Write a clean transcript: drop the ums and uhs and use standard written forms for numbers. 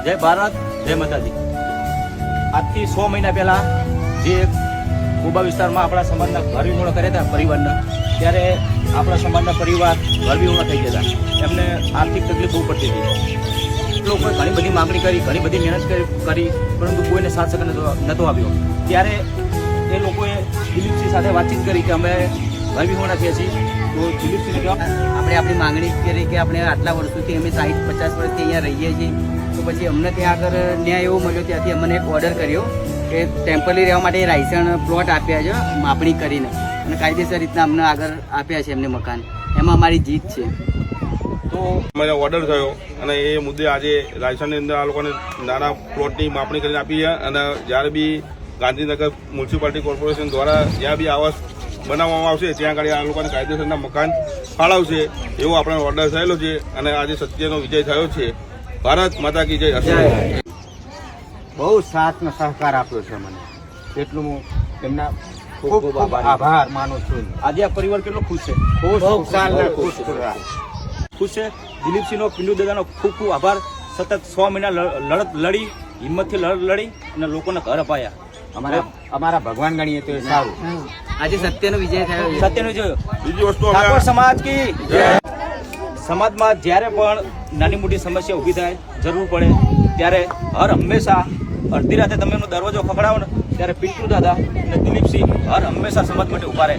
જય ભારત, જય માતાજી। આજથી 6 મહિના પહેલા જે કોબા વિસ્તારમાં આપણા સમાજના ઘર વિહોણા કર્યા હતા પરિવારના, ત્યારે આપણા સમાજના પરિવાર ઘર વિહોણા થઈ ગયા હતા। એમને આર્થિક તકલીફ બહુ પડતી હતી। લોકોએ ઘણી બધી માગણી કરી, ઘણી બધી મહેનત કરી, પરંતુ કોઈને સાથ સહકાર નહોતો આવ્યો। ત્યારે એ લોકોએ દિલીપસિંહ સાથે વાતચીત કરી કે અમે ઘર વિહોણા થયા છીએ। તો દિલીપસિંહને આપણે આપણી માંગણી કરી કે આપણે આટલા વર્ષોથી અમે 60-50 વર્ષથી અહીંયા રહીએ છીએ, તો પછી અમને ત્યાં આગળ ન્યાય એવો મળ્યો, ત્યાંથી અમને એક ઓર્ડર કર્યો કે ટેમ્પરરી રહેવા માટે રાયસણ પ્લોટ આપ્યા છે માપણી કરીને, અને કાયદેસર રીતના અમને આગળ આપ્યા છે એમને મકાન। એમાં અમારી જીત છે। તો મને ઓર્ડર થયો અને એ મુદ્દે આજે રાયસણની અંદર આ લોકોને નાના પ્લોટની માપણી કરીને આપી છે। અને જ્યારે બી ગાંધીનગર મ્યુનિસિપાલિટી કોર્પોરેશન દ્વારા જ્યાં બી આવાસ બનાવવામાં આવશે ત્યાં આગળ આ લોકોને કાયદેસરના મકાન ફાળવશે એવો આપણે ઓર્ડર થયેલો છે। અને આજે સત્યનો વિજય થયો છે। ભારત માતા કી જય। બહુ સાથનો સહકાર આપ્યો છે મને, એટલું હું એમના ખૂબ ખૂબ આભાર માનું છું। આજે આ પરિવાર કેટલો ખુશ છે, ખુશ છે। દિલીપસિંહનો, પિન્ટુ દાદાનો ખૂબ ખૂબ આભાર। સતત 6 મહિના લડત લડી, હિંમતથી લડત લડી અને લોકોને ઘર અપાયા। અમારા ભગવાન ગણીએ તો સારું। આજે સત્યનો વિજય થયો, સત્યનો જોયો। બીજી વસ્તુ ઠાકોર સમાજ કી સમાજમાં જ્યારે પણ નાની મોટી સમસ્યા ઊભી થાય, જરૂર પડે ત્યારે હર હંમેશા અડધી રાતે તમે એમનો દરવાજો ખખડાવો ને ત્યારે પિન્ટુ દાદા અને દિલીપસિંહ હર હંમેશા સમાજ માટે ઉભા રહે।